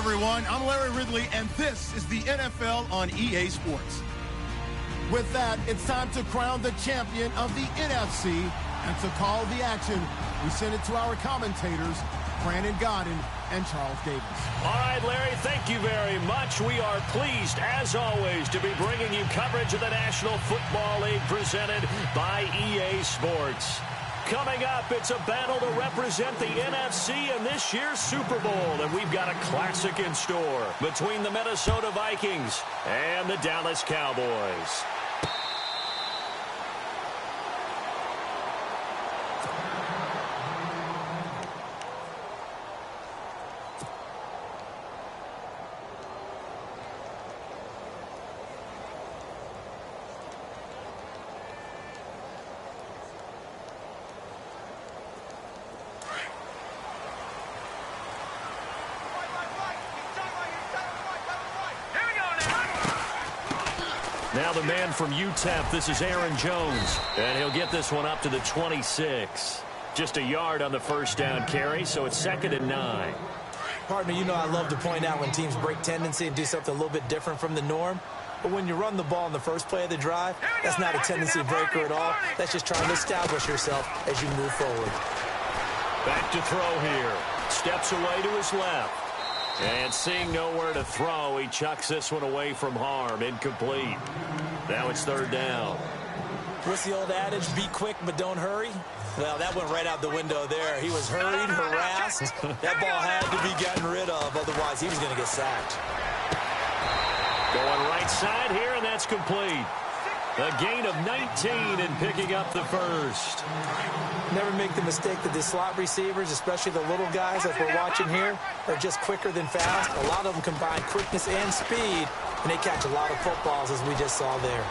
everyone. I'm Larry Ridley, and this is the NFL on EA Sports. With that, it's time to crown the champion of the NFC, and to call the action, we send it to our commentators, Brandon Godden and Charles Davis. All right, Larry, thank you very much. We are pleased, as always, to be bringing you coverage of the National Football League presented by EA Sports. Coming up, it's a battle to represent the NFC in this year's Super Bowl, and we've got a classic in store between the Minnesota Vikings and the Dallas Cowboys. Now the man from UTEP, this is Aaron Jones, and he'll get this one up to the 26. Just a yard on the first down carry, so it's 2nd and 9. Partner, you know I love to point out when teams break tendency and do something a little bit different from the norm. But when you run the ball in the first play of the drive, that's not a tendency breaker at all. That's just trying to establish yourself as you move forward. Back to throw here. Steps away to his left. And seeing nowhere to throw, he chucks this one away from harm. Incomplete. Now it's 3rd down. What's the old adage? Be quick, but don't hurry? Well, that went right out the window there. He was hurried, harassed. That ball had to be gotten rid of. Otherwise, he was going to get sacked. Going right side here, and that's complete. A gain of 19 and picking up the first. Never make the mistake that the slot receivers, especially the little guys like we're watching here, are just quicker than fast. A lot of them combine quickness and speed, and they catch a lot of footballs, as we just saw there.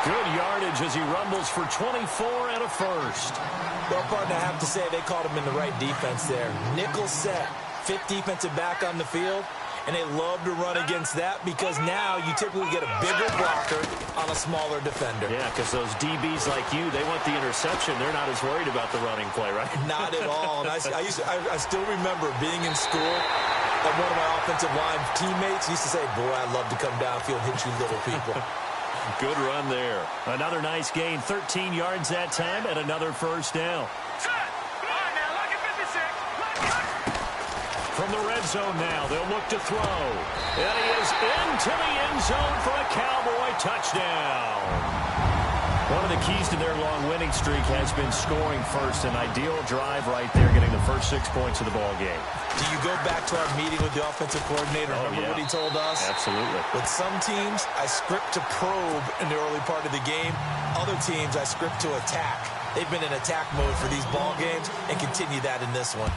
Good yardage as he rumbles for 24 and a first. Well, partner, I have to say they caught him in the right defense there. Nickel set, 5th defensive back on the field. And they love to run against that because now you typically get a bigger blocker on a smaller defender. Yeah, because those DBs like you, they want the interception. They're not as worried about the running play, right? Not at all. And I still remember being in school, and one of my offensive line teammates used to say, boy, I'd love to come downfield and hit you little people. Good run there. Another nice gain, 13 yards that time, and another first down. From the red zone now, they'll look to throw. And he is into the end zone for a Cowboy touchdown. One of the keys to their long winning streak has been scoring first. An ideal drive right there, getting the first 6 points of the ball game. Do you go back to our meeting with the offensive coordinator? Remember what he told us? Absolutely. With some teams, I script to probe in the early part of the game. Other teams, I script to attack. They've been in attack mode for these ball games and continue that in this one.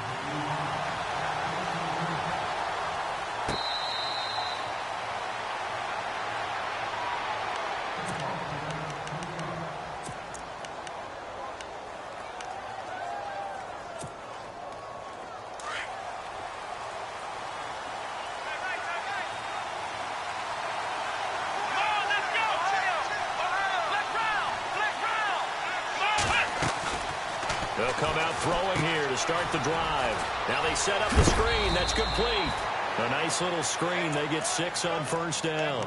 They'll come out throwing here to start the drive. Now they set up the screen. That's complete. A nice little screen. They get 6 on first down.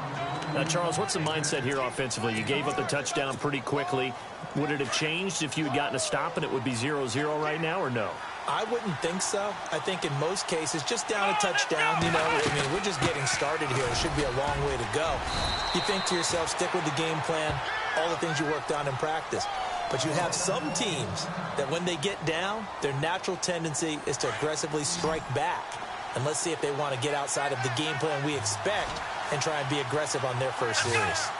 Now, Charles, what's the mindset here offensively? You gave up the touchdown pretty quickly. Would it have changed if you had gotten a stop and it would be 0-0 right now, or no? I wouldn't think so. I think in most cases, just down a touchdown, you know, I mean, we're just getting started here. It should be a long way to go. You think to yourself, stick with the game plan, all the things you worked on in practice. But you have some teams that when they get down, their natural tendency is to aggressively strike back. And let's see if they want to get outside of the game plan we expect and try and be aggressive on their first series.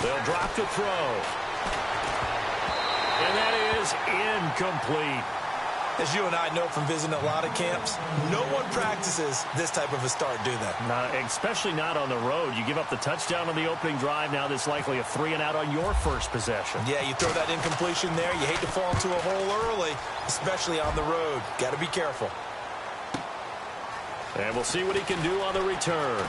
They'll drop to throw. And that is incomplete. As you and I know from visiting a lot of camps, no one practices this type of a start, do they? Not, especially not on the road. You give up the touchdown on the opening drive. Now there's likely a 3-and-out on your first possession. Yeah, you throw that incompletion there. You hate to fall into a hole early, especially on the road. Got to be careful. And we'll see what he can do on the return.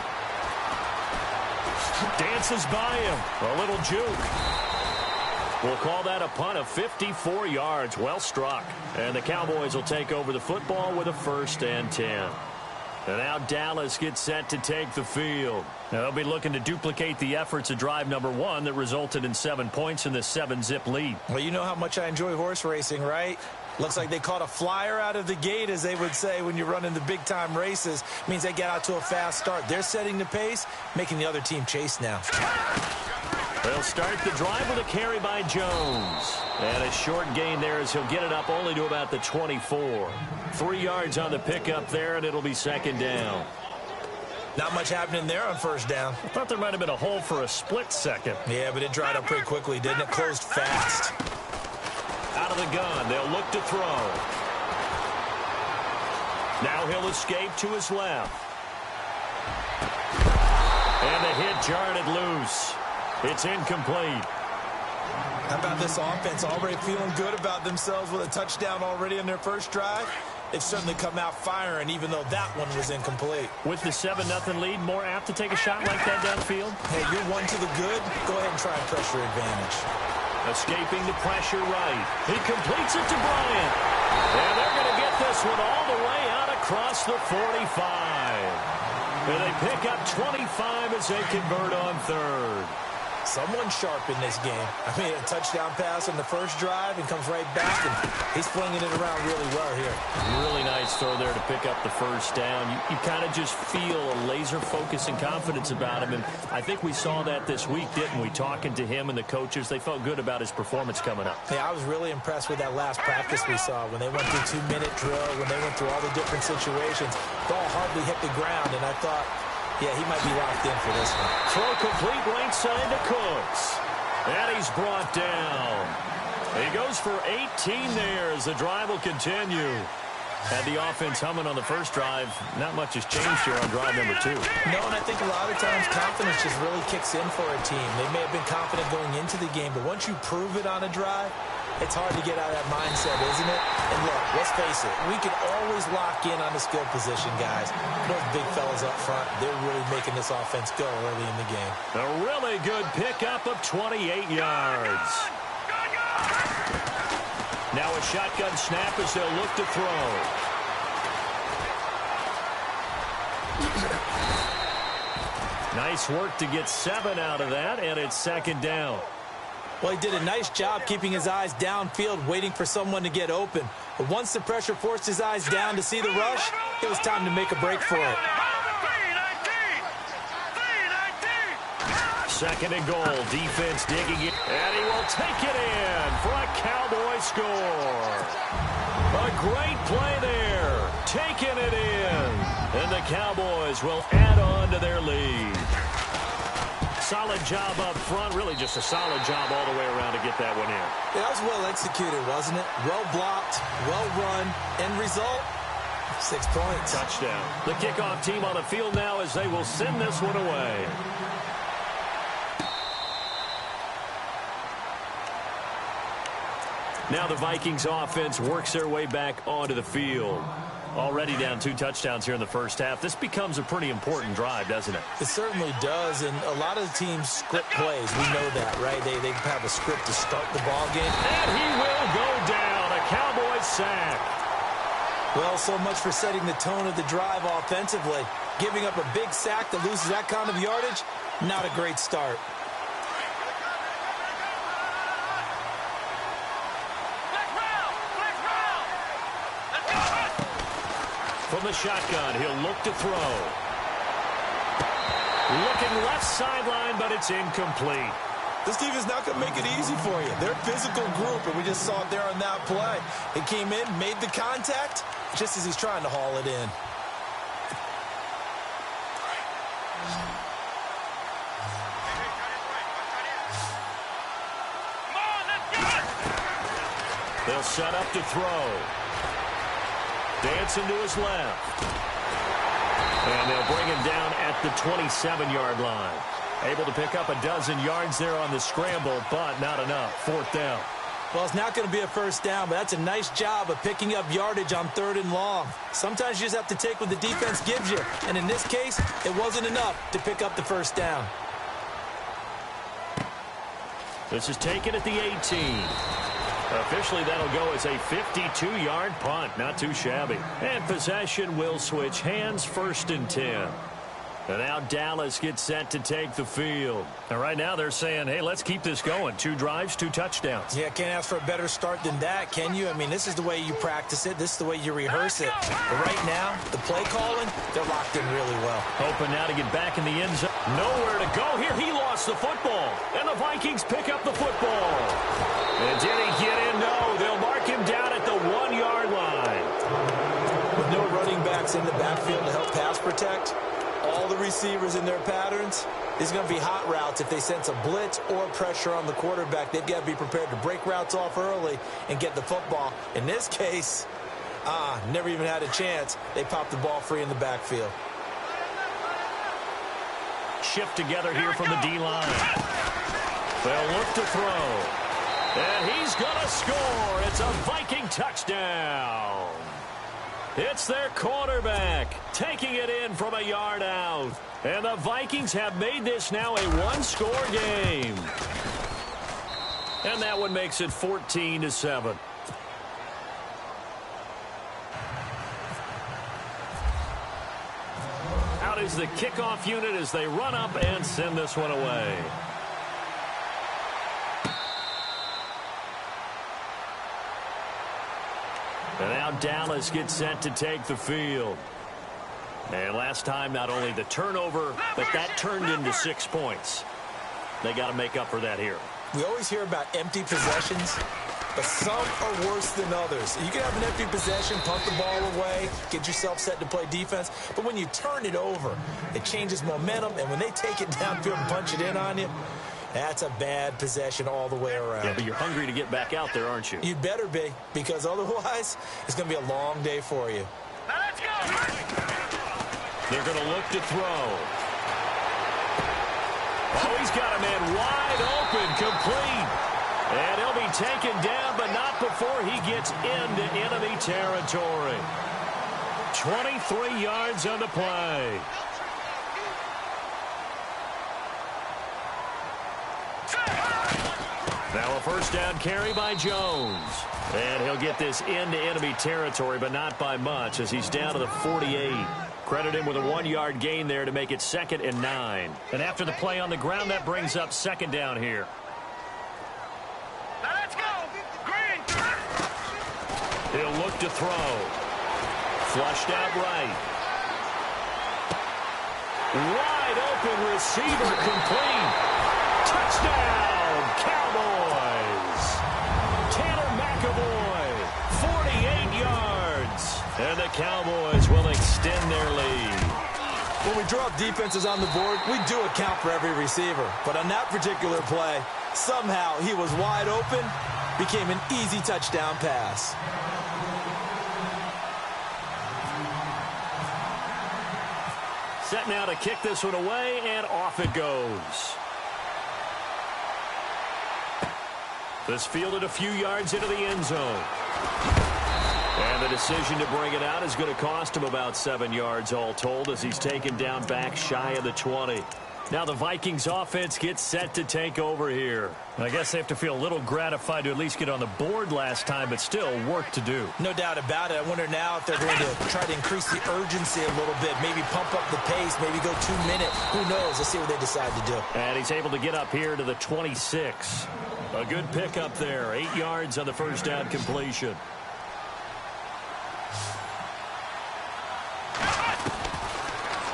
Dances by him. A little juke. We'll call that a punt of 54 yards. Well struck. And the Cowboys will take over the football with a 1st and 10. And now Dallas gets set to take the field. Now they'll be looking to duplicate the efforts of drive number 1 that resulted in 7 points in the 7-zip lead. Well, you know how much I enjoy horse racing, right? Looks like they caught a flyer out of the gate, as they would say when you're running the big-time races. Means they get out to a fast start. They're setting the pace, making the other team chase now. They'll start the drive with a carry by Jones. And a short gain there as he'll get it up only to about the 24. 3 yards on the pickup there, and it'll be 2nd down. Not much happening there on 1st down. I thought there might have been a hole for a split second. Yeah, but it dried up pretty quickly, didn't it? Closed fast. Out of the gun, they'll look to throw. Now he'll escape to his left. And the hit jarred it loose. It's incomplete. How about this offense? Already feeling good about themselves with a touchdown already in their first drive. They've certainly come out firing, even though that one was incomplete. With the 7-0 lead, more apt to take a shot like that downfield? Hey, you're one to the good. Go ahead and try and press your advantage. Escaping the pressure right. He completes it to Bryant. And they're going to get this one all the way out across the 45. And they pick up 25 as they convert on 3rd. Someone sharp in this game. I mean, a touchdown pass on the first drive and comes right back, and he's flinging it around really well here. Really nice throw there to pick up the 1st down. You kind of just feel a laser focus and confidence about him, and I think we saw that this week, didn't we? Talking to him and the coaches, they felt good about his performance coming up. Yeah, I was really impressed with that last practice we saw when they went through 2-minute drill, when they went through all the different situations. Ball hardly hit the ground, and I thought, yeah, he might be locked in for this one. Throw complete right side to Cooks. And he's brought down. He goes for 18 there as the drive will continue. Had the offense humming on the first drive. Not much has changed here on drive number 2. No, and I think a lot of times confidence just really kicks in for a team. They may have been confident going into the game, but once you prove it on a drive, it's hard to get out of that mindset, isn't it? And look, let's face it, we can always lock in on the skill position, guys. Those big fellas up front, they're really making this offense go early in the game. A really good pickup of 28 yards. Now a shotgun snap as they'll look to throw. Nice work to get 7 out of that, and it's 2nd down. Well, he did a nice job keeping his eyes downfield, waiting for someone to get open. But once the pressure forced his eyes down to see the rush, it was time to make a break for it. 2nd and goal. Defense digging it. And he will take it in for a Cowboy score. A great play there. Taking it in. And the Cowboys will add on to their lead. Solid job up front. Really just a solid job all the way around to get that one in. Yeah, that was well executed, wasn't it? Well blocked, well run. End result, 6 points. Touchdown. The kickoff team on the field now as they will send this one away. Now the Vikings offense works their way back onto the field. Already down 2 touchdowns here in the first half. This becomes a pretty important drive, doesn't it? It certainly does, and a lot of the teams script plays. We know that, right? They have a script to start the ball game. And he will go down. A Cowboy sack. Well, so much for setting the tone of the drive offensively. Giving up a big sack that loses that kind of yardage, not a great start. From the shotgun, he'll look to throw. Looking left sideline, but it's incomplete. This team is not going to make it easy for you. They're a physical group, and we just saw it there on that play. It came in, made the contact, just as he's trying to haul it in. They'll set up to throw. Dancing to his left. And they'll bring him down at the 27-yard line. Able to pick up a dozen yards there on the scramble, but not enough. 4th down. Well, it's not going to be a first down, but that's a nice job of picking up yardage on 3rd and long. Sometimes you just have to take what the defense gives you. And in this case, it wasn't enough to pick up the first down. This is taken at the 18. Officially, that'll go as a 52-yard punt. Not too shabby. And possession will switch hands, 1st and 10. And now Dallas gets set to take the field. And right now they're saying, hey, let's keep this going. 2 drives, 2 touchdowns. Yeah, can't ask for a better start than that, can you? I mean, this is the way you practice it. This is the way you rehearse it. But right now, the play calling, they're locked in really well. Hoping now to get back in the end zone. Nowhere to go here. He lost the football. And the Vikings pick up the football. And did he get in? No. They'll mark him down at the 1-yard line. With no running backs in the backfield to help pass protect, all the receivers in their patterns, is going to be hot routes. If they sense a blitz or pressure on the quarterback, they've got to be prepared to break routes off early and get the football. In this case, never even had a chance. They popped the ball free in the backfield. Shift together here from the D-line. They'll look to throw. And he's going to score. It's a Viking touchdown. It's their quarterback taking it in from a yard out. And the Vikings have made this now a 1-score game. And that one makes it 14-7. Out is the kickoff unit as they run up and send this one away. And now Dallas gets set to take the field. And last time, not only the turnover, but that turned into 6 points. They got to make up for that here. We always hear about empty possessions, but some are worse than others. You can have an empty possession, punt the ball away, get yourself set to play defense, but when you turn it over, it changes momentum, and when they take it downfield and punch it in on you, that's a bad possession all the way around. Yeah, but you're hungry to get back out there, aren't you? You better be, because otherwise, it's going to be a long day for you. Now let's go. They're going to look to throw. Oh, he's got a man wide open, complete. And he'll be taken down, but not before he gets into enemy territory. 23 yards on the play. Now a 1st down carry by Jones. And he'll get this into enemy territory, but not by much as he's down to the 48. Credit him with a 1-yard gain there to make it 2nd and 9. And after the play on the ground, that brings up 2nd down here. Now let's go. Green. He'll look to throw. Flushed out right. Wide open receiver complete. Touchdown, Cowboys. Tanner McAvoy, 48 yards. And the Cowboys will extend their lead. When we draw up defenses on the board, we do account for every receiver. But on that particular play, somehow he was wide open, became an easy touchdown pass. Set now to kick this one away, and off it goes. This fielded a few yards into the end zone. And the decision to bring it out is going to cost him about 7 yards all told as he's taken down back shy of the 20. Now the Vikings offense gets set to take over here. I guess they have to feel a little gratified to at least get on the board last time, but still work to do. No doubt about it. I wonder now if they're going to try to increase the urgency a little bit, maybe pump up the pace, maybe go 2 minutes. Who knows? Let's see what they decide to do. And he's able to get up here to the 26. A good pickup there. 8 yards on the 1st down completion.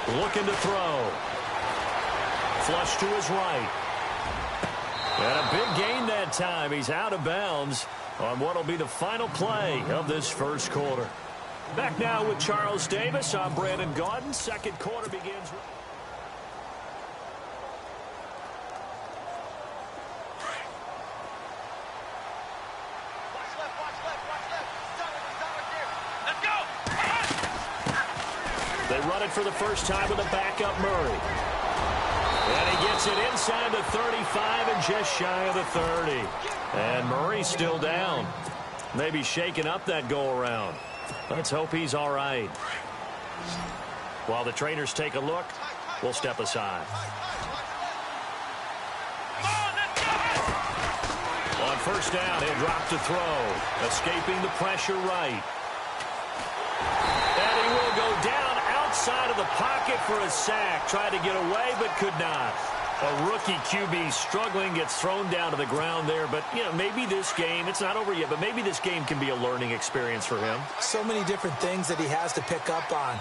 Looking to throw. Flush to his right. And a big gain that time. He's out of bounds on what will be the final play of this 1st quarter. Back now with Charles Davis. I'm Brandon Gaudin. 2nd quarter begins. They run it for the first time with a backup Murray. And he gets it inside the 35 and just shy of the 30. And Murray's still down. Maybe shaking up that go-around. Let's hope he's all right. While the trainers take a look, we'll step aside. first down. He'll drop to throw. Escaping the pressure right. And he will go down outside of the pocket for a sack. Tried to get away, but could not. A rookie QB struggling, gets thrown down to the ground there. But, you know, maybe this game, it's not over yet, but maybe this game can be a learning experience for him. So many different things that he has to pick up on.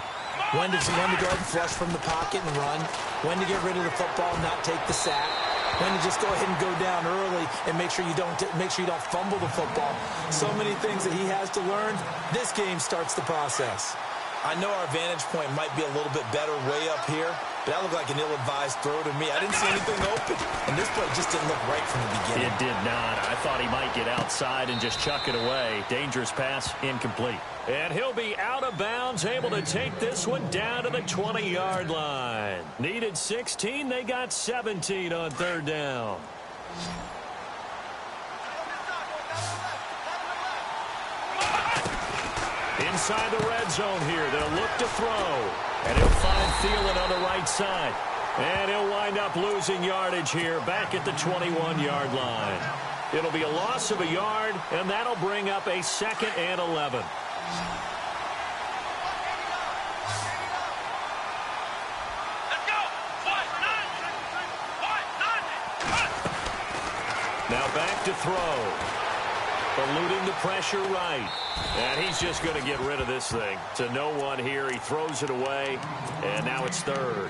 When to go ahead and flush from the pocket and run. When to get rid of the football and not take the sack. When to just go ahead and go down early and make sure you don't fumble the football. So many things that he has to learn. This game starts the process. I know our vantage point might be a little bit better way up here, but that looked like an ill-advised throw to me. I didn't see anything open, and this play just didn't look right from the beginning. It did not. I thought he might get outside and just chuck it away. Dangerous pass, incomplete. And he'll be out of bounds, able to take this one down to the 20-yard line. Needed 16, they got 17 on third down. Inside the red zone here, they'll look to throw. And he'll find Thielen on the right side. And he'll wind up losing yardage here back at the 21-yard line. It'll be a loss of a yard, and that'll bring up a 2nd and 11. Now back to throw. Eluding the pressure right. And he's just going to get rid of this thing. To no one here. He throws it away. And now it's 3rd.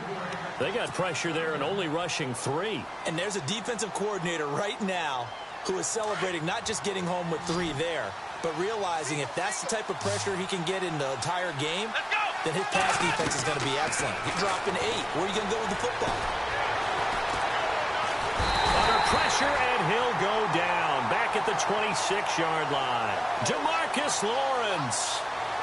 They got pressure there and only rushing 3. And there's a defensive coordinator right now who is celebrating not just getting home with 3 there, but realizing if that's the type of pressure he can get in the entire game, then his pass defense is going to be excellent. You're dropping 8. Where are you going to go with the football? Under pressure, and he'll go down back at the 26-yard line. Demarcus Lawrence.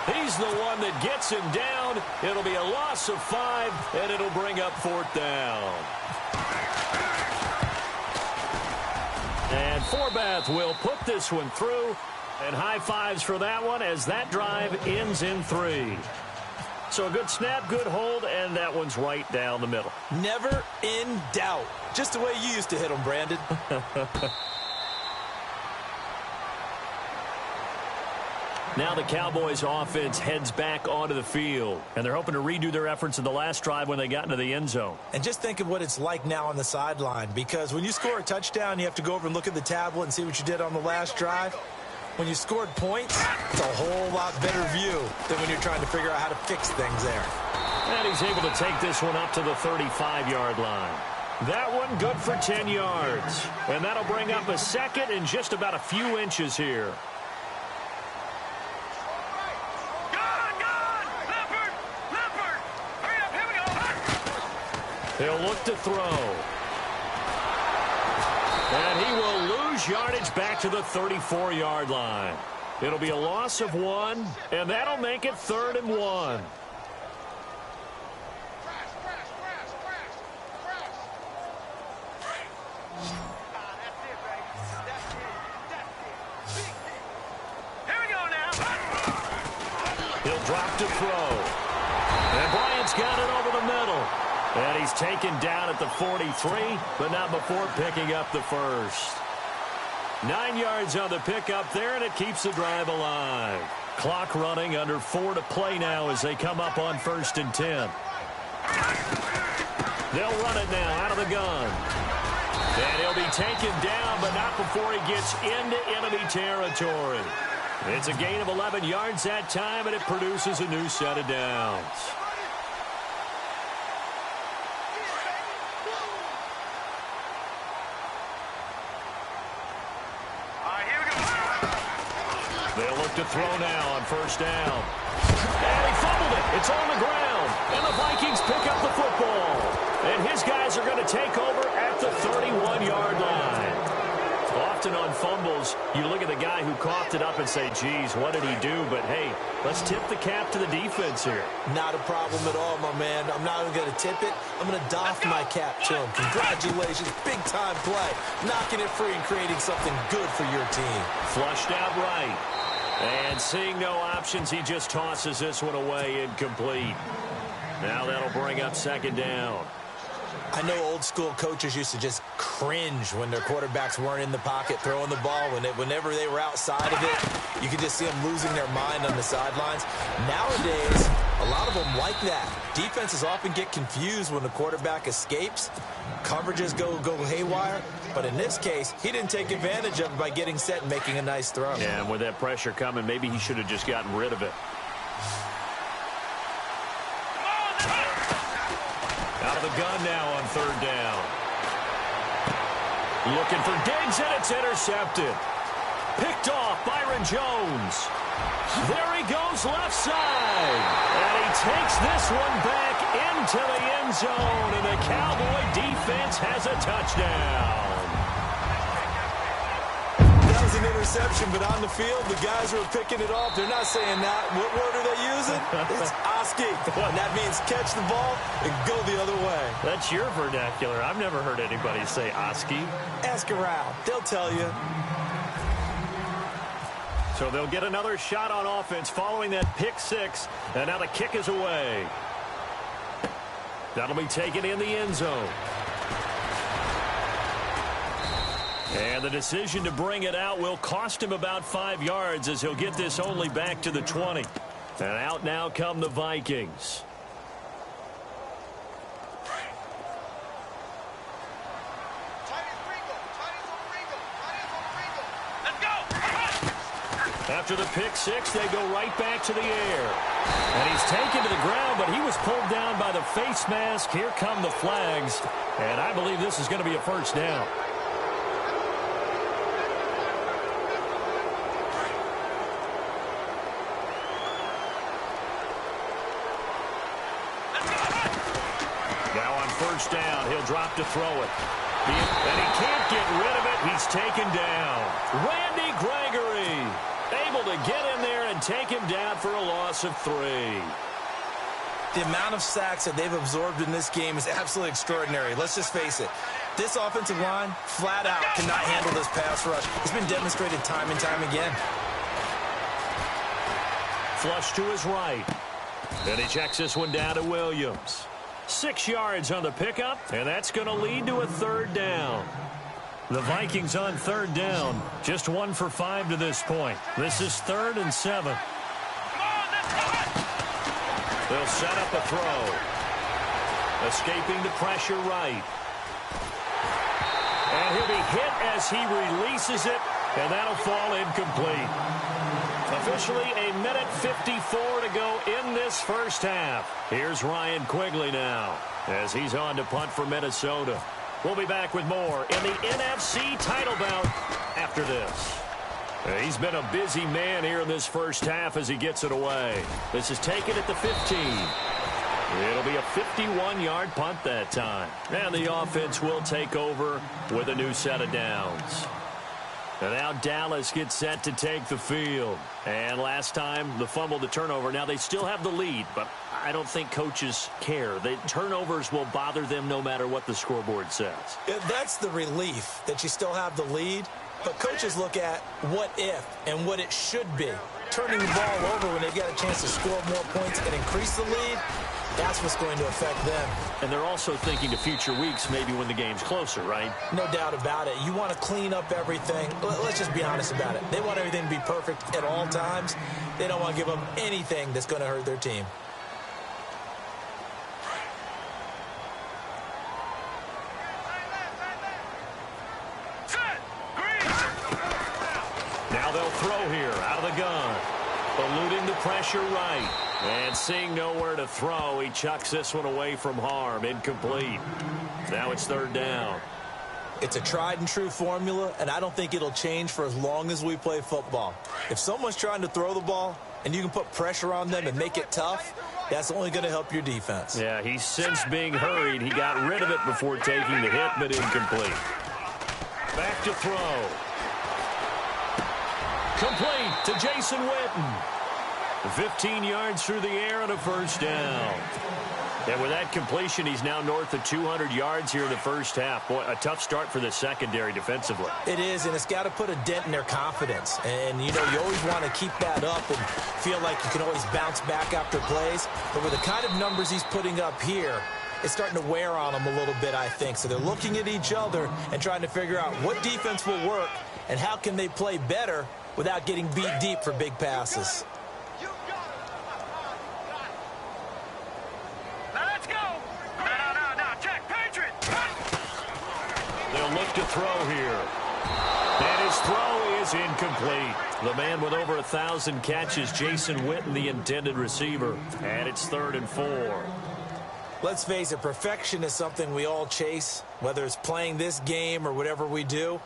He's the one that gets him down. It'll be a loss of 5, and it'll bring up 4th down. And Forbath will put this one through. And high fives for that one as that drive ends in 3. So a good snap, good hold, and that one's right down the middle. Never in doubt. Just the way you used to hit them, Brandon. Now the Cowboys offense heads back onto the field, and they're hoping to redo their efforts in the last drive when they got into the end zone. And just think of what it's like now on the sideline, because when you score a touchdown, you have to go over and look at the tablet and see what you did on the last drive. When you scored points, it's a whole lot better view than when you're trying to figure out how to fix things there. And he's able to take this one up to the 35-yard line. That one good for 10 yards. And that'll bring up a 2nd and just about a few inches here. He'll look to throw. And he will lose yardage back to the 34-yard line. It'll be a loss of 1, and that'll make it 3rd and 1. He'll drop to throw. And Bryant's got it over the middle. And he's taken down at the 43, but not before picking up the first. 9 yards on the pickup there, and it keeps the drive alive. Clock running, under 4 to play now as they come up on 1st and 10. They'll run it now out of the gun. And he'll be taken down, but not before he gets into enemy territory. It's a gain of 11 yards that time, and it produces a new set of downs. They'll look to throw now on 1st down. And he fumbled it. It's on the ground. And the Vikings pick up the football. And his guys are going to take over at the 31-yard line. Often on fumbles, you look at the guy who coughed it up and say, geez, what did he do? But, hey, let's tip the cap to the defense here. Not a problem at all, my man. I'm not even going to tip it. I'm going to doff my cap to him. Congratulations. Big-time play. Knocking it free and creating something good for your team. Flushed out right. And seeing no options, he just tosses this one away incomplete. Now that'll bring up 2nd down. I know old school coaches used to just cringe when their quarterbacks weren't in the pocket throwing the ball. Whenever they were outside of it, you could just see them losing their mind on the sidelines. Nowadays, a lot of them like that. Defenses often get confused when the quarterback escapes. Coverages go haywire. But in this case, he didn't take advantage of it by getting set and making a nice throw. Yeah, and with that pressure coming, maybe he should have just gotten rid of it. Out of the gun now on third down. Looking for Diggs, and it's intercepted. Picked off Byron Jones. There he goes left side. And he takes this one back into the end zone, and the Cowboy defense has a touchdown. That was an interception, but on the field, the guys who are picking it off, they're not saying that. What word are they using? It's Oski. And that means catch the ball and go the other way. That's your vernacular. I've never heard anybody say Oski. Ask around. They'll tell you. So they'll get another shot on offense following that pick six. And now the kick is away. That'll be taken in the end zone. And the decision to bring it out will cost him about 5 yards as he'll get this only back to the 20. And out now come the Vikings. After the pick six, they go right back to the air. And he's taken to the ground, but he was pulled down by the face mask. Here come the flags. And I believe this is going to be a first down. Now on first down, he'll drop to throw it. And he can't get rid of it. He's taken down. Randy Gregory able to get in there and take him down for a loss of 3. The amount of sacks that they've absorbed in this game is absolutely extraordinary. Let's just face it. This offensive line, flat out, cannot handle this pass rush. It's been demonstrated time and time again. Flush to his right. And he checks this one down to Williams. 6 yards on the pickup, and that's going to lead to a third down. The Vikings on third down, just 1 for 5 to this point. This is 3rd and 7. They'll set up a throw. Escaping the pressure right. And he'll be hit as he releases it, and that'll fall incomplete. Officially a minute 54 to go in this first half. Here's Ryan Quigley now as he's on to punt for Minnesota. We'll be back with more in the NFC title bout after this. He's been a busy man here in this first half as he gets it away. This is taken at the 15. It'll be a 51-yard punt that time. And the offense will take over with a new set of downs. And now Dallas gets set to take the field. And last time, the fumble, the turnover. Now they still have the lead, but I don't think coaches care. The turnovers will bother them no matter what the scoreboard says. Yeah, that's the relief that you still have the lead. But coaches look at what if and what it should be. Turning the ball over when they've got a chance to score more points and increase the lead, that's what's going to affect them. And they're also thinking to future weeks, maybe when the game's closer, right? No doubt about it. You want to clean up everything. Let's just be honest about it. They want everything to be perfect at all times. They don't want to give up anything that's going to hurt their team. Now they'll throw here out of the gun. Eluding the pressure right. And seeing nowhere to throw, he chucks this one away from harm. Incomplete. Now it's third down. It's a tried and true formula, and I don't think it'll change for as long as we play football. If someone's trying to throw the ball and you can put pressure on them and make it tough, that's only going to help your defense. Yeah, he's since being hurried. He got rid of it before taking the hit, but incomplete. Back to throw. Complete to Jason Witten. 15 yards through the air and a first down. And with that completion, he's now north of 200 yards here in the first half. Boy, a tough start for the secondary defensively. It is, and it's got to put a dent in their confidence. And, you know, you always want to keep that up and feel like you can always bounce back after plays. But with the kind of numbers he's putting up here, is starting to wear on them a little bit, I think. So they're looking at each other and trying to figure out what defense will work and how can they play better without getting beat deep for big passes. Now let's go. No, check, Patriot. They'll look to throw here. And his throw is incomplete. The man with over 1,000 catches, Jason Witten, the intended receiver. And it's 3rd and 4. Let's face it, perfection is something we all chase, whether it's playing this game or whatever we do.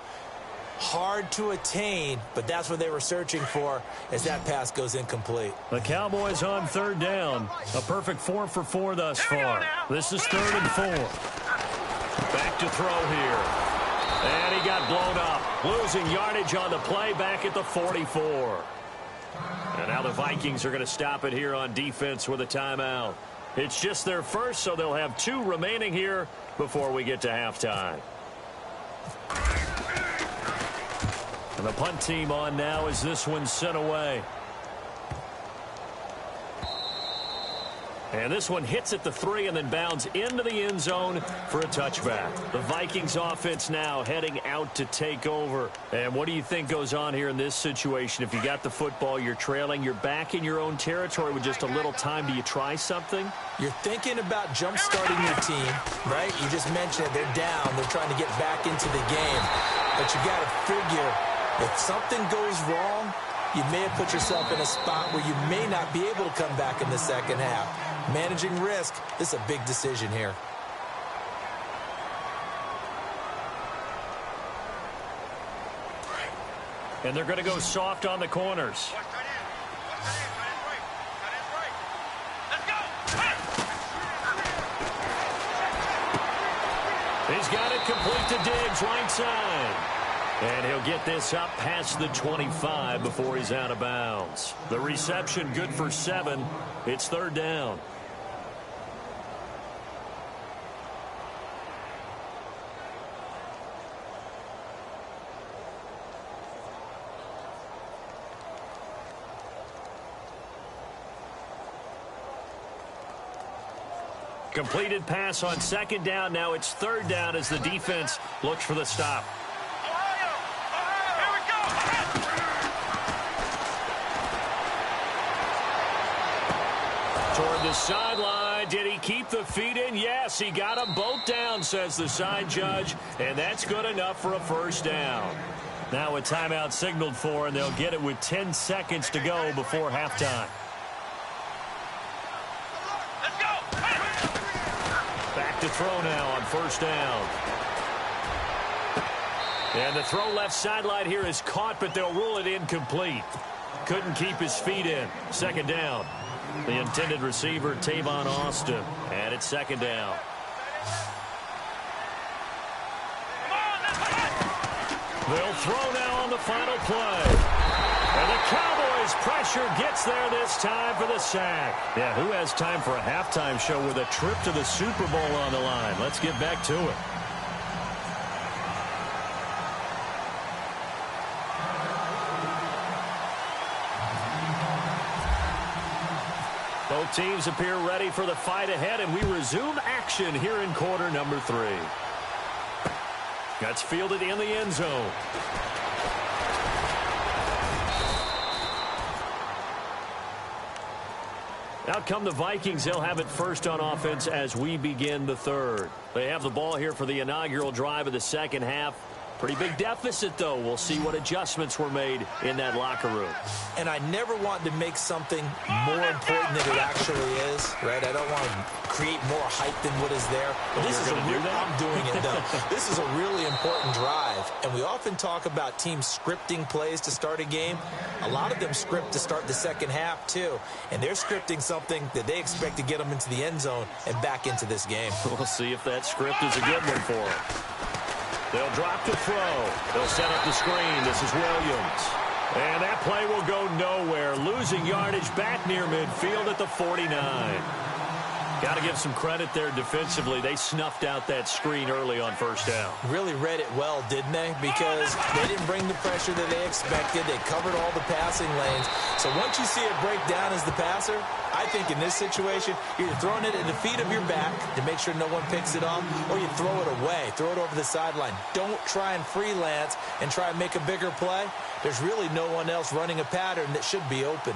Hard to attain, but that's what they were searching for as that pass goes incomplete. The Cowboys on 3rd down. A perfect 4 for 4 thus far. This is 3rd and 4. Back to throw here. And he got blown up. Losing yardage on the play back at the 44. And now the Vikings are going to stop it here on defense with a timeout. It's just their first, so they'll have 2 remaining here before we get to halftime. And the punt team on now as this one's sent away. And this one hits at the 3 and then bounds into the end zone for a touchback. The Vikings offense now heading out to take over. And what do you think goes on here in this situation? If you got the football, you're trailing, you're back in your own territory with just a little time. Do you try something? You're thinking about jump-starting your team, right? You just mentioned it. They're down. They're trying to get back into the game. But you got to figure, if something goes wrong, you may have put yourself in a spot where you may not be able to come back in the second half. Managing risk, this is a big decision here. And they're going to go soft on the corners. He's got it complete to Diggs, right side. And he'll get this up past the 25 before he's out of bounds. The reception good for 7. It's 3rd down. Completed pass on 2nd down. Now it's 3rd down as the defense looks for the stop. Here we go. Toward the sideline. Did he keep the feet in? Yes, he got them both down, says the side judge. And that's good enough for a 1st down. Now a timeout signaled for, and they'll get it with 10 seconds to go before halftime. Back to throw now on 1st down. And the throw left sideline here is caught, but they'll rule it incomplete. Couldn't keep his feet in. 2nd down. The intended receiver, Tavon Austin. And it's 2nd down. They'll throw now on the final play. And the Cowboys pressure gets there this time for the sack. Yeah, who has time for a halftime show with a trip to the Super Bowl on the line? Let's get back to it. Both teams appear ready for the fight ahead, and we resume action here in quarter number 3. That's fielded in the end zone. Out come the Vikings. They'll have it first on offense as we begin the 3rd. They have the ball here for the inaugural drive of the 2nd half. Pretty big deficit, though. We'll see what adjustments were made in that locker room. And I never want to make something more important than it actually is, right? I don't want to create more hype than what is there. But this is I'm doing it, though. This is a really important drive. And we often talk about teams scripting plays to start a game. A lot of them script to start the 2nd half, too. And they're scripting something that they expect to get them into the end zone and back into this game. We'll see if that script is a good one for them. They'll drop to throw. They'll set up the screen. This is Williams. And that play will go nowhere. Losing yardage back near midfield at the 49. Got to give some credit there defensively. They snuffed out that screen early on 1st down. Really read it well, didn't they? Because they didn't bring the pressure that they expected. They covered all the passing lanes. So once you see it break down as the passer, I think in this situation, you're throwing it at the feet of your back to make sure no one picks it off, or you throw it away, throw it over the sideline. Don't try and freelance and try and make a bigger play. There's really no one else running a pattern that should be open.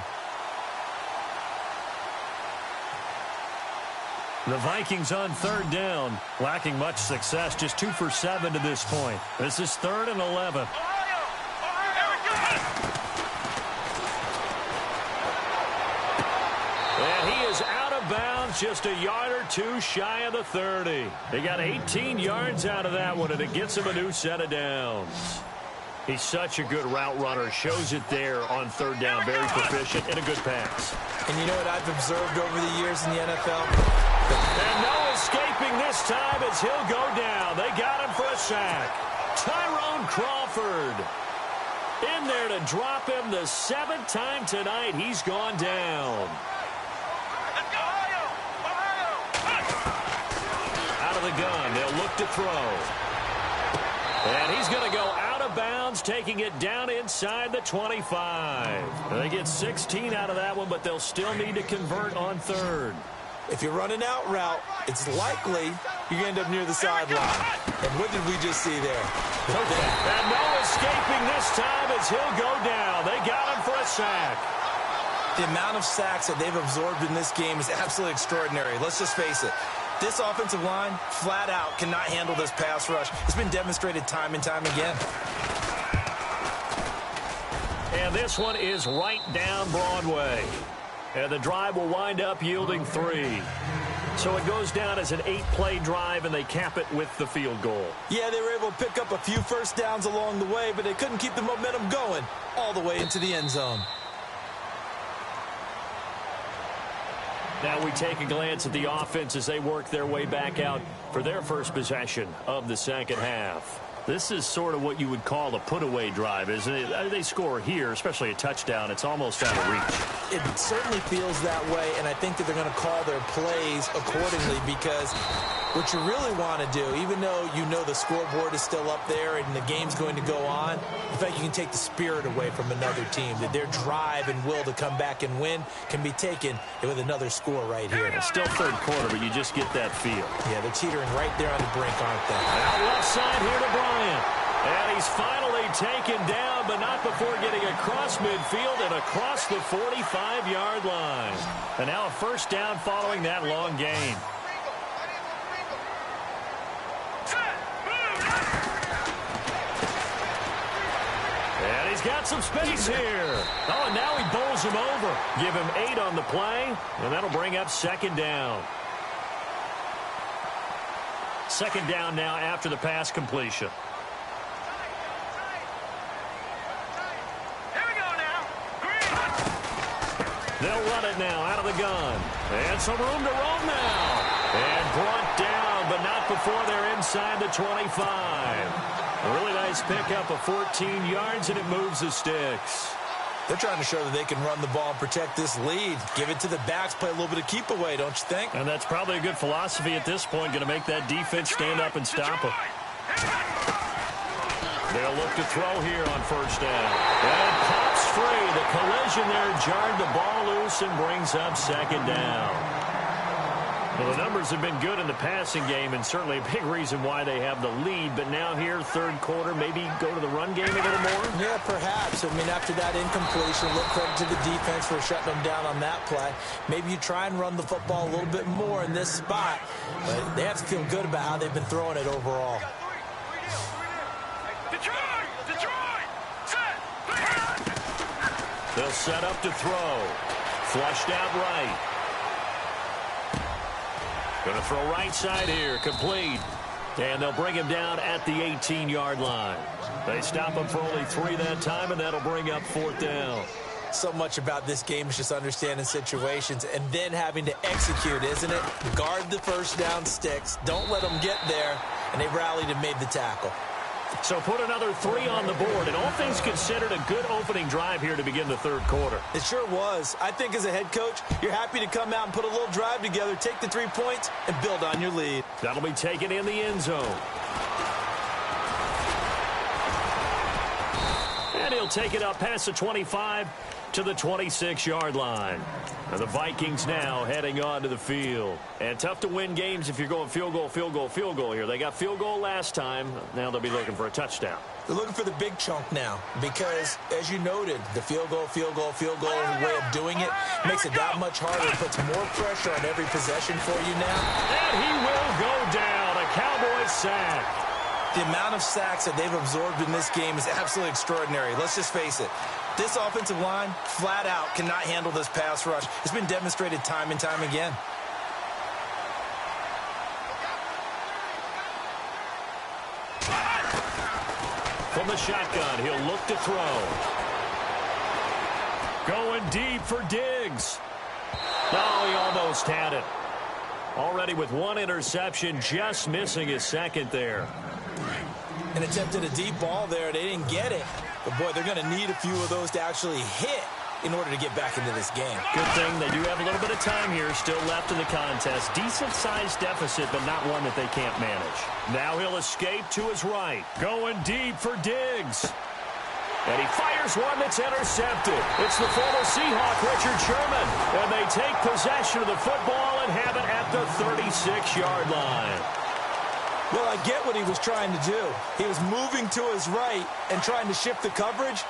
The Vikings on third down, lacking much success, just 2 for 7 to this point. This is 3rd and 11. And he is out of bounds, just a yard or two shy of the 30. They got 18 yards out of that one, and it gets him a new set of downs. He's such a good route runner. Shows it there on third down. Very proficient and a good pass. And you know what I've observed over the years in the NFL? And no escaping this time as he'll go down. They got him for a sack. Tyrone Crawford in there to drop him the 7th time tonight. He's gone down. Out of the gun. They'll look to throw. And he's going to go out of bounds, taking it down inside the 25. They get 16 out of that one, but they'll still need to convert on third. If you're running out route, it's likely you're going to end up near the sideline. And what did we just see there? And no escaping this time as he'll go down. They got him for a sack. The amount of sacks that they've absorbed in this game is absolutely extraordinary. Let's just face it. This offensive line, flat out, cannot handle this pass rush. It's been demonstrated time and time again. And this one is right down Broadway. And the drive will wind up yielding 3. So it goes down as an 8-play drive, and they cap it with the field goal. Yeah, they were able to pick up a few first downs along the way, but they couldn't keep the momentum going all the way into the end zone. Now we take a glance at the offense as they work their way back out for their first possession of the second half. This is sort of what you would call a put-away drive, isn't it? They score here, especially a touchdown. It's almost out of reach. It certainly feels that way, and I think that they're going to call their plays accordingly, because what you really want to do, even though you know the scoreboard is still up there and the game's going to go on, in fact, you can take the spirit away from another team, that their drive and will to come back and win can be taken with another score right here. It's still third quarter, but you just get that feel. Yeah, they're teetering right there on the brink, aren't they? Out left side here to Bryant. And he's finally taken down, but not before getting across midfield and across the 45-yard line. And now a first down following that long gain. And he's got some space here. Oh, and now he bowls him over. Give him 8 on the play, and that'll bring up second down. Second down now after the pass completion. Here we go now. They'll run it now out of the gun. And some room to roam now. And brought down, but not before they're inside the 25. A really nice pickup of 14 yards, and it moves the sticks. They're trying to show that they can run the ball and protect this lead. Give it to the backs, play a little bit of keep away, don't you think? And that's probably a good philosophy at this point, going to make that defense stand up and stop them. They'll look to throw here on first down. And pops free. The collision there jarred the ball loose and brings up second down. Well, the numbers have been good in the passing game, and certainly a big reason why they have the lead. But now here, third quarter, maybe go to the run game a little more? Yeah, perhaps. I mean, after that incompletion, look credit to the defense for shutting them down on that play. Maybe you try and run the football a little bit more in this spot. But they have to feel good about how they've been throwing it overall. They'll set up to throw. Flushed out right. Going to throw right side here. Complete. And they'll bring him down at the 18-yard line. They stop him for only 3 that time, and that'll bring up fourth down. So much about this game is just understanding situations and then having to execute, isn't it? Guard the first down sticks. Don't let them get there. And they rallied and made the tackle. So put another 3 on the board, and all things considered, a good opening drive here to begin the third quarter. It sure was. I think as a head coach, you're happy to come out and put a little drive together, take the 3 points, and build on your lead. That'll be taken in the end zone. And he'll take it up past the 25 to the 26-yard line. And the Vikings now heading onto the field. And tough to win games if you're going field goal, field goal, field goal here. They got field goal last time. Now they'll be looking for a touchdown. They're looking for the big chunk now because, as you noted, the field goal way of doing it makes it that much harder. It puts more pressure on every possession for you now. And he will go down. A Cowboys sack. The amount of sacks that they've absorbed in this game is absolutely extraordinary. Let's just face it. This offensive line, flat out, cannot handle this pass rush. It's been demonstrated time and time again. From the shotgun, he'll look to throw. Going deep for Diggs. Oh, he almost had it. Already with one interception, just missing his second there. And attempted a deep ball there. They didn't get it. But, boy, they're going to need a few of those to actually hit in order to get back into this game. Good thing they do have a little bit of time here still left in the contest. Decent-sized deficit, but not one that they can't manage. Now he'll escape to his right. Going deep for Diggs. And he fires one that's intercepted. It's the former Seahawk, Richard Sherman. And they take possession of the football and have it at the 36-yard line. Well, I get what he was trying to do. He was moving to his right and trying to shift the coverage,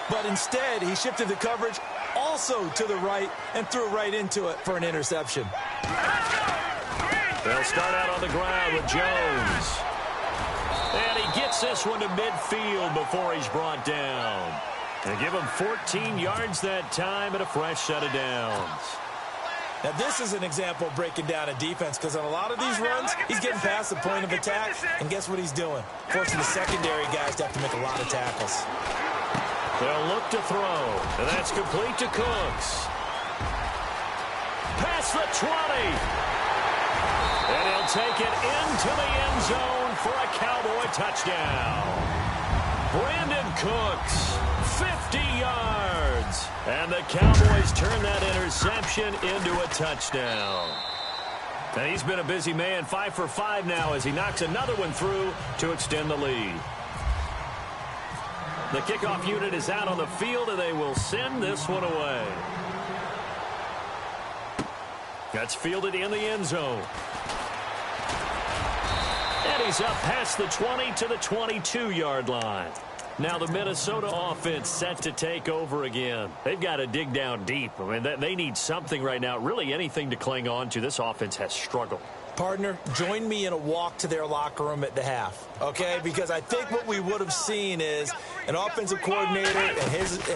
but instead he shifted the coverage also to the right and threw right into it for an interception. They'll start out on the ground with Jones. And he gets this one to midfield before he's brought down. They give him 14 yards that time and a fresh set of downs. Now, this is an example of breaking down a defense because on a lot of these runs, he's getting past the point of attack, and guess what he's doing? Forcing the secondary guys to have to make a lot of tackles. They'll look to throw, and that's complete to Cooks. Past the 20. And he'll take it into the end zone for a Cowboy touchdown. Brandon Cooks, 50 yards. And the Cowboys turn that interception into a touchdown. And he's been a busy man, 5 for 5 now as he knocks another one through to extend the lead. The kickoff unit is out on the field, and they will send this one away. That's fielded in the end zone. And he's up past the 20 to the 22-yard line. Now the Minnesota offense set to take over again. They've got to dig down deep. I mean, they need something right now, really anything to cling on to. This offense has struggled. Partner, join me in a walk to their locker room at the half, okay? Because I think what we would have seen is an offensive coordinator and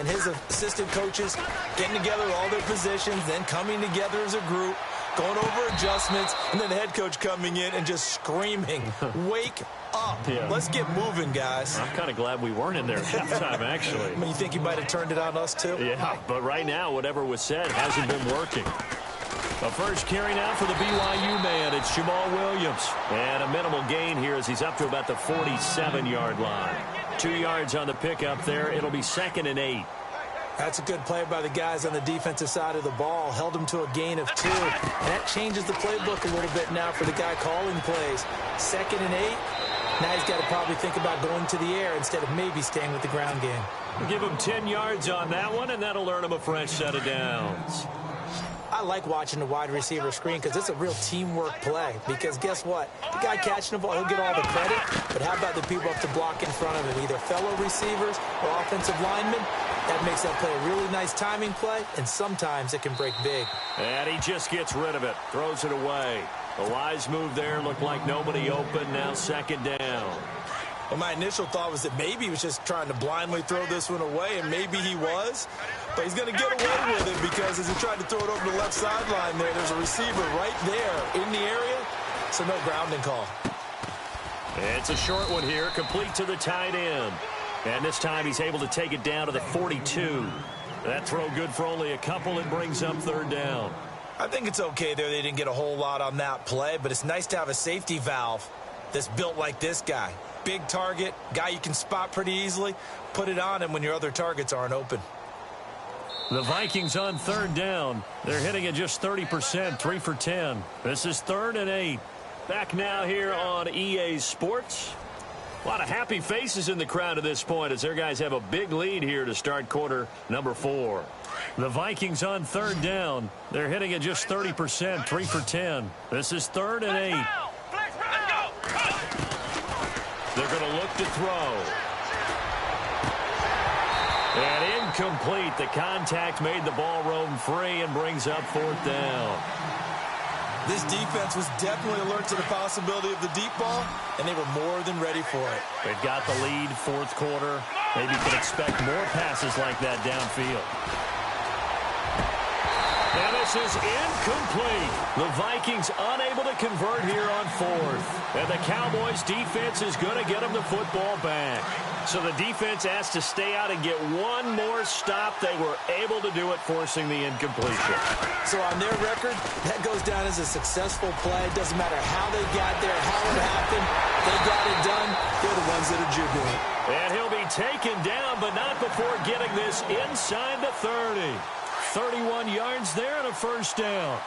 his assistant coaches getting together all their positions, then coming together as a group, going over adjustments, and then the head coach coming in and just screaming, wake up. Yeah. Let's get moving, guys. I'm kind of glad we weren't in there at halftime, actually. I mean, you think he might have turned it on us, too? Yeah, but right now, whatever was said hasn't been working. The first carry now for the BYU man. It's Jamal Williams. And a minimal gain here as he's up to about the 47-yard line. 2 yards on the pickup there. It'll be 2nd and 8. That's a good play by the guys on the defensive side of the ball. Held him to a gain of 2. And that changes the playbook a little bit now for the guy calling plays. 2nd and 8. Now he's got to probably think about going to the air instead of maybe staying with the ground game. We'll give him 10 yards on that one, and that'll earn him a fresh set of downs. I like watching the wide receiver screen because it's a real teamwork play. Because guess what? The guy catching the ball, he'll get all the credit. But how about the people up to block in front of him? Either fellow receivers or offensive linemen. That makes that play a really nice timing play, and sometimes it can break big. And he just gets rid of it, throws it away. A wise move there, looked like nobody open, now 2nd down. Well, my initial thought was that maybe he was just trying to blindly throw this one away, and maybe he was. But he's going to get away with it because as he tried to throw it over the left sideline there's a receiver right there in the area, so no grounding call. It's a short one here, complete to the tight end. And this time he's able to take it down to the 42. That throw good for only a couple. It brings up 3rd down. I think it's okay there. They didn't get a whole lot on that play, but it's nice to have a safety valve that's built like this guy. Big target, guy you can spot pretty easily. Put it on him when your other targets aren't open. The Vikings on 3rd down. They're hitting at just 30%, 3 for 10. This is 3rd and 8. Back now here on EA Sports. A lot of happy faces in the crowd at this point as their guys have a big lead here to start quarter number 4. The Vikings on third down. They're hitting at just 30%, 3 for 10. This is 3rd and 8. They're going to look to throw. And incomplete. The contact made the ball roam free and brings up 4th down. This defense was definitely alert to the possibility of the deep ball, and they were more than ready for it. They've got the lead, 4th quarter. Maybe could expect more passes like that downfield. And this is incomplete. The Vikings unable to convert here on 4th. And the Cowboys' defense is going to get them the football back. So the defense asked to stay out and get one more stop. They were able to do it, forcing the incompletion. So on their record, that goes down as a successful play. It doesn't matter how they got there, how it happened. They got it done. They're the ones that are jubilant. And he'll be taken down, but not before getting this inside the 30. 31 yards there and a first down.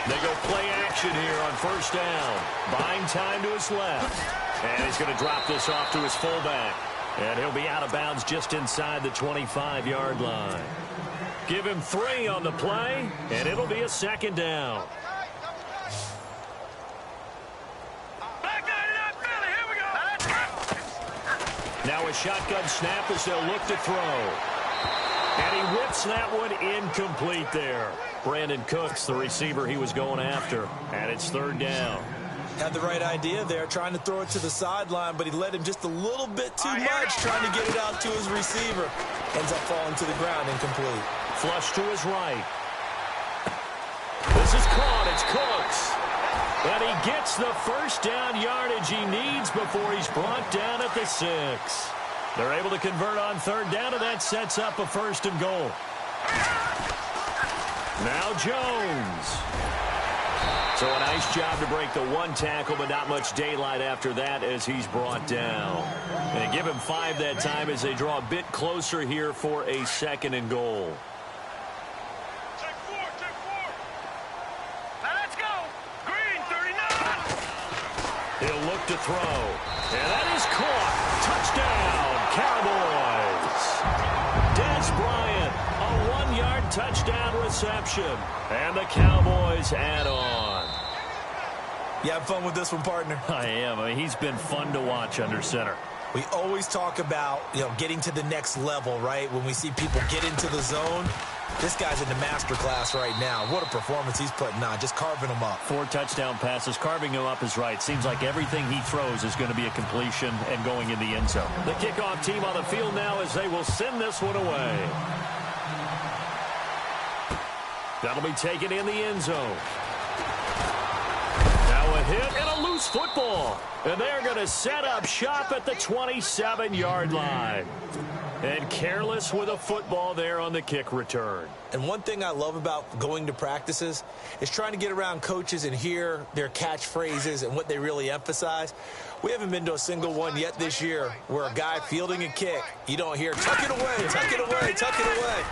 They go play action here on first down. Buying time to his left. And he's going to drop this off to his fullback. And he'll be out of bounds just inside the 25-yard line. Give him 3 on the play, and it'll be a second down. Now a shotgun snap as they'll look to throw. And he whips that one incomplete there. Brandon Cooks, the receiver he was going after. And it's 3rd down. Had the right idea there, trying to throw it to the sideline, but he led him just a little bit too much, trying to get it out to his receiver. Ends up falling to the ground incomplete. Flush to his right. This is caught. It's Cooks. And he gets the first down yardage he needs before he's brought down at the 6. They're able to convert on 3rd down, and that sets up a 1st and goal. Now Jones. So a nice job to break the 1 tackle, but not much daylight after that as he's brought down. And give him 5 that time as they draw a bit closer here for a 2nd and goal. He'll look to throw. And that is caught. Touchdown, Cowboys. Des Bryant, a 1-yard touchdown reception. And the Cowboys add on. You have fun with this one, partner? I am. I mean, he's been fun to watch under center. We always talk about, getting to the next level, right? When we see people get into the zone, this guy's in the master class right now. What a performance he's putting on, just carving them up. 4 touchdown passes. Carving him up is right. Seems like everything he throws is going to be a completion and going in the end zone. The kickoff team on the field now as they will send this one away. That'll be taken in the end zone. Now a hit and a loose football. And they're going to set up shop at the 27-yard line. And careless with a football there on the kick return. And one thing I love about going to practices is trying to get around coaches and hear their catchphrases and what they really emphasize. We haven't been to a single one yet this year where a guy fielding a kick, you don't hear, tuck it away, tuck it away, tuck it away.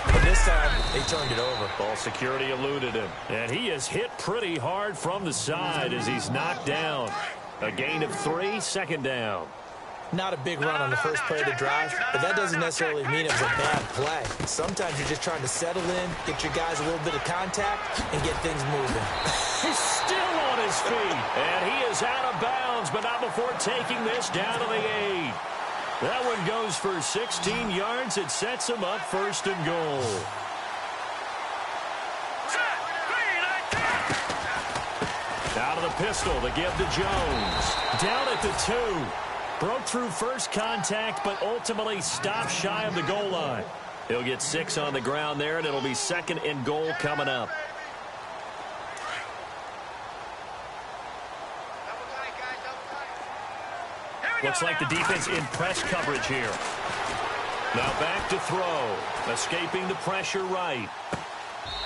But this time, they turned it over. Ball security eluded him. And he is hit pretty hard from the side as he's knocked down. A gain of 3, 2nd down. Not a big run on the first play of the drive, but that doesn't necessarily mean it was a bad play. Sometimes you're just trying to settle in, get your guys a little bit of contact, and get things moving. He's still on his feet, and he is out of bounds, but not before taking this down to the 8. That one goes for 16 yards. It sets him up 1st and goal. Out of the pistol, the give to Jones. Down at the 2. Broke through first contact, but ultimately stopped shy of the goal line. He'll get 6 on the ground there, and it'll be 2nd and goal coming up. Looks like the defense in press coverage here. Now back to throw. Escaping the pressure right.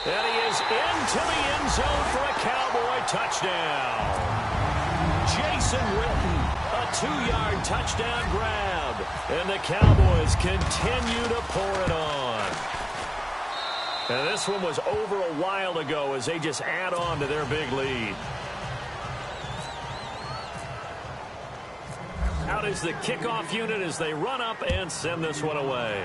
And he is into the end zone for a Cowboy touchdown. Jason Witten, a 2-yard touchdown grab. And the Cowboys continue to pour it on. And this one was over a while ago as they just add on to their big lead. Out is the kickoff unit as they run up and send this one away.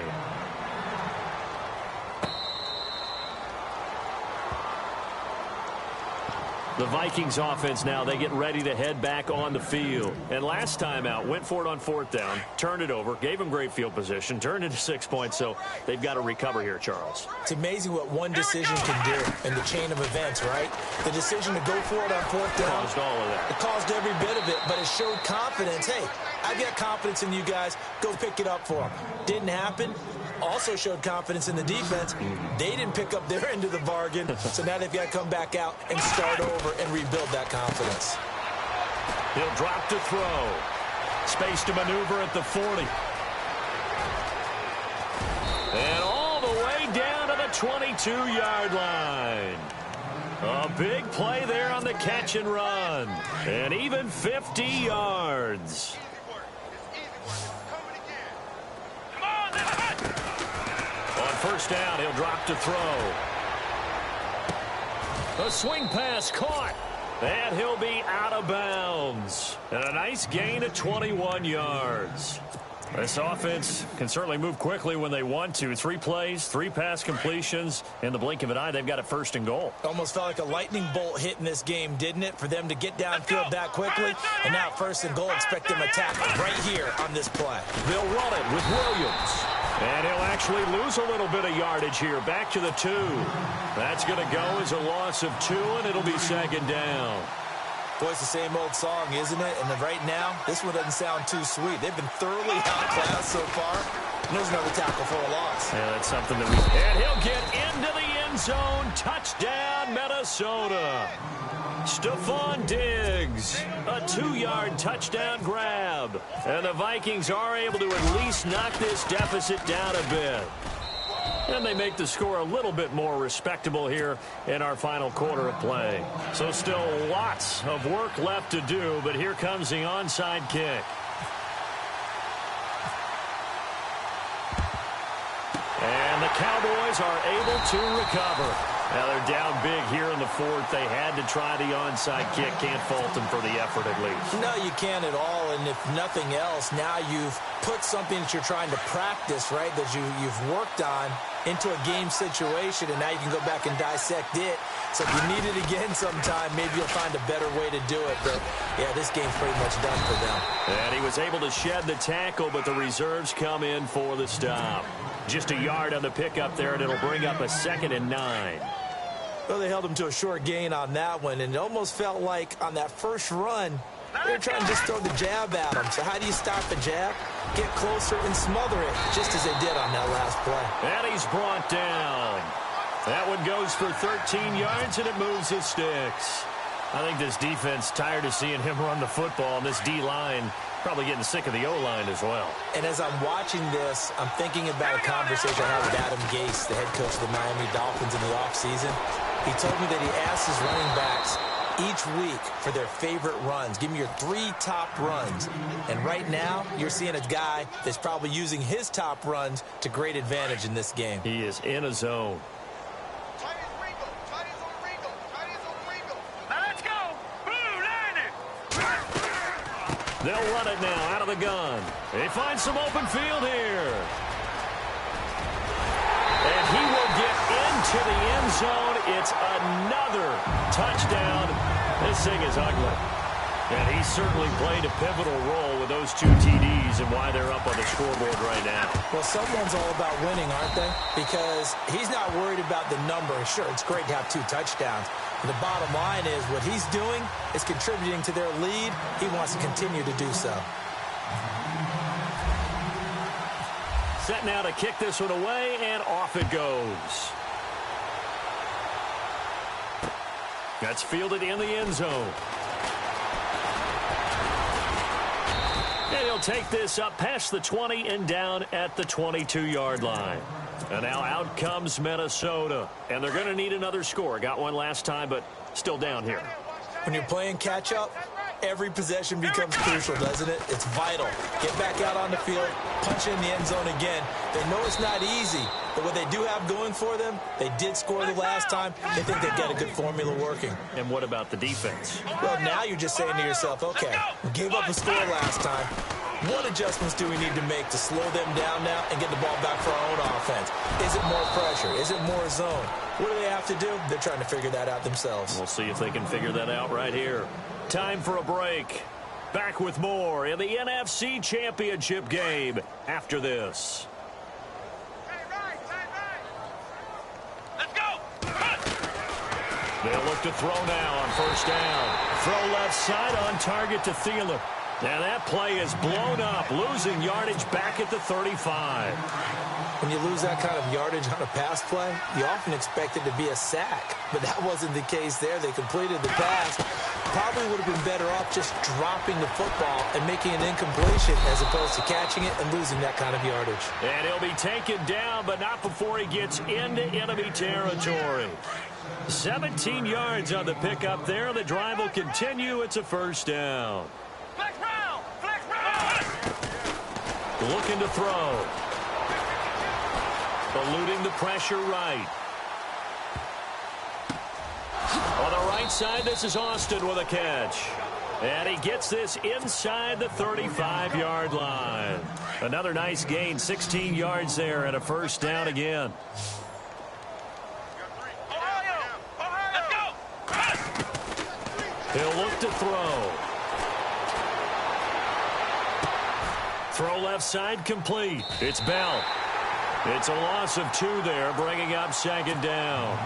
The Vikings offense now, they get ready to head back on the field. And last time out, went for it on 4th down, turned it over, gave them great field position, turned it to 6 points, so they've got to recover here, Charles. It's amazing what one decision can do in the chain of events, right? The decision to go for it on 4th down. Caused all of that. It caused every bit of it, but it showed confidence. Hey, I've got confidence in you guys. Go pick it up for them. Didn't happen. Also showed confidence in the defense. They didn't pick up their end of the bargain, so now they've got to come back out and start over and rebuild that confidence. He'll drop to throw. Space to maneuver at the 40. And all the way down to the 22-yard line. A big play there on the catch and run. And even 50 yards. On 1st down, he'll drop to throw. A swing pass caught. And he'll be out of bounds. And a nice gain of 21 yards. This offense can certainly move quickly when they want to. 3 plays, 3 pass completions. In the blink of an eye, they've got a 1st and goal. Almost felt like a lightning bolt hit in this game, didn't it? For them to get downfield that quickly. And now 1st and goal, expect them to tackle right here on this play. They'll run it with Williams. And he'll actually lose a little bit of yardage here. Back to the 2. That's going to go as a loss of 2, and it'll be 2nd down. Boy, it's the same old song, isn't it? And right now, this one doesn't sound too sweet. They've been thoroughly outclassed so far. And there's another tackle for a loss. Yeah, that's something that we... And he'll get into the end zone. Touchdown, Minnesota. Stephon Diggs, a 2-yard touchdown grab. And the Vikings are able to at least knock this deficit down a bit. And they make the score a little bit more respectable here in our final quarter of play. So still lots of work left to do, but here comes the onside kick. And the Cowboys are able to recover. Now they're down big here in the 4th. They had to try the onside kick. Can't fault them for the effort at least. No, you can't at all. And if nothing else, now you've put something that you're trying to practice, right, that you've worked on into a game situation, and now you can go back and dissect it. So if you need it again sometime, maybe you'll find a better way to do it. But, yeah, this game's pretty much done for them. And he was able to shed the tackle, but the reserves come in for the stop. Just a yard on the pickup there, and it'll bring up a 2nd and 9. Well, they held him to a short gain on that one, and it almost felt like on that first run, they were trying to just throw the jab at him. So how do you stop the jab? Get closer and smother it, just as they did on that last play. And he's brought down. That one goes for 13 yards, and it moves his sticks. I think this defense tired of seeing him run the football, and this D-line probably getting sick of the O-line as well. And as I'm watching this, I'm thinking about a conversation I had with Adam Gase, the head coach of the Miami Dolphins in the offseason. He told me that he asked his running backs each week for their favorite runs. Give me your 3 top runs. And right now, you're seeing a guy that's probably using his top runs to great advantage in this game. He is in a zone. They'll run it now out of the gun. They find some open field here. And he will get into the end zone. It's another touchdown. This thing is ugly. And he certainly played a pivotal role with those 2 TDs and why they're up on the scoreboard right now. Well, someone's all about winning, aren't they? Because he's not worried about the number. Sure, it's great to have 2 touchdowns. And the bottom line is what he's doing is contributing to their lead. He wants to continue to do so. Set now to kick this one away, and off it goes. That's fielded in the end zone. And he'll take this up past the 20 and down at the 22-yard line. And now out comes Minnesota. And they're going to need another score. Got one last time, but still down here. When you're playing catch-up, Every possession becomes crucial, doesn't it? It's vital. Get back out on the field, punch in the end zone again. They know it's not easy, but what they do have going for them, they did score the last time. They think they've got a good formula working. And what about the defense? Well, now you're just saying to yourself, okay, we gave up a score last time. What adjustments do we need to make to slow them down now and get the ball back for our own offense? Is it more pressure? Is it more zone? What do they have to do? They're trying to figure that out themselves. We'll see if they can figure that out right here. Time for a break. Back with more in the NFC Championship game after this. Let's go. They'll look to throw now on first down. Throw left side on target to Thielen. And that play is blown up, losing yardage back at the 35. When you lose that kind of yardage on a pass play, you often expect it to be a sack. But that wasn't the case there. They completed the pass. Probably would have been better off just dropping the football and making an incompletion as opposed to catching it and losing that kind of yardage. And he'll be taken down, but not before he gets into enemy territory. 17 yards on the pickup there. The drive will continue. It's a first down. Flex round. Flex round. Looking to throw. Eluding the pressure right. On the right side, this is Austin with a catch. And he gets this inside the 35-yard line. Another nice gain, 16 yards there, and a first down again. Let's go. He'll look to throw. Throw left side complete. It's Bell. It's a loss of 2 there, bringing up second down.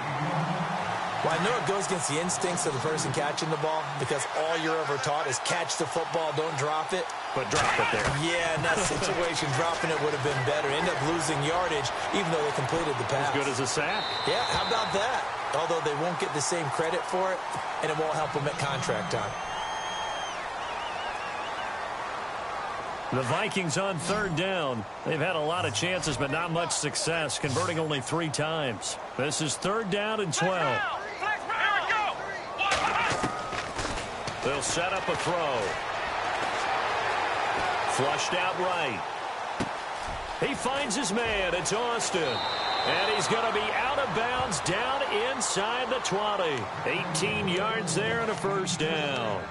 Well, I know it goes against the instincts of the person catching the ball because all you're ever taught is catch the football, don't drop it. But drop it there. Yeah, in that situation, dropping it would have been better. End up losing yardage, even though they completed the pass. As good as a sack. Yeah, how about that? Although they won't get the same credit for it, and it won't help them at contract time. The Vikings on third down. They've had a lot of chances, but not much success, converting only 3 times. This is third down and 12. Flex round. Here we go. They'll set up a throw. Flushed out right. He finds his man. It's Austin. And he's going to be out of bounds down inside the 20. 18 yards there and a first down.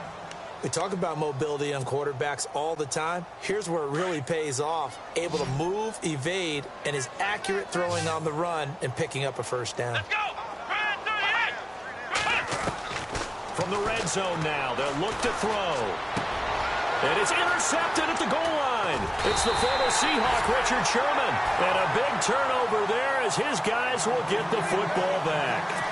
We talk about mobility on quarterbacks all the time. Here's where it really pays off. Able to move, evade, and is accurate throwing on the run and picking up a first down. Let's go. From the red zone now, they'll look to throw. And it's intercepted at the goal line. It's the former Seahawk, Richard Sherman. And a big turnover there as his guys will get the football back.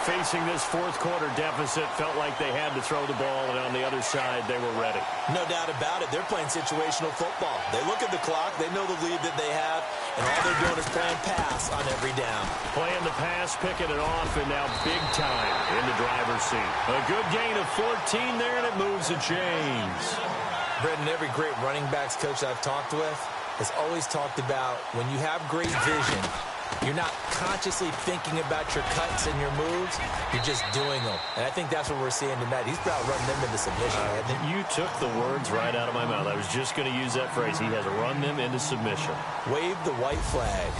Facing this fourth quarter deficit, felt like they had to throw the ball, and on the other side, they were ready. No doubt about it. They're playing situational football. They look at the clock. They know the lead that they have, and all they're doing is playing pass on every down. Playing the pass, picking it off, and now big time in the driver's seat. A good gain of 14 there, and it moves the chains. Brendan, every great running backs coach I've talked with has always talked about when you have great vision, you're not consciously thinking about your cuts and your moves. You're just doing them. And I think that's what we're seeing tonight. He's about running them into submission. You took the words right out of my mouth. I was just going to use that phrase. He has run them into submission. Wave the white flag.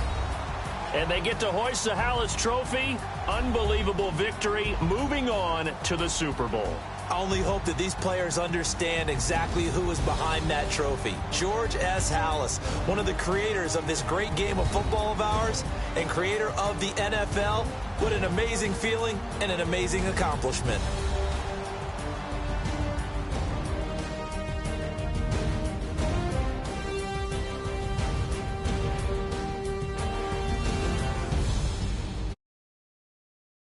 And they get to hoist the Hallis Trophy. Unbelievable victory. Moving on to the Super Bowl. I only hope that these players understand exactly who is behind that trophy. George S. Hallis, one of the creators of this great game of football of ours and creator of the NFL. What an amazing feeling and an amazing accomplishment.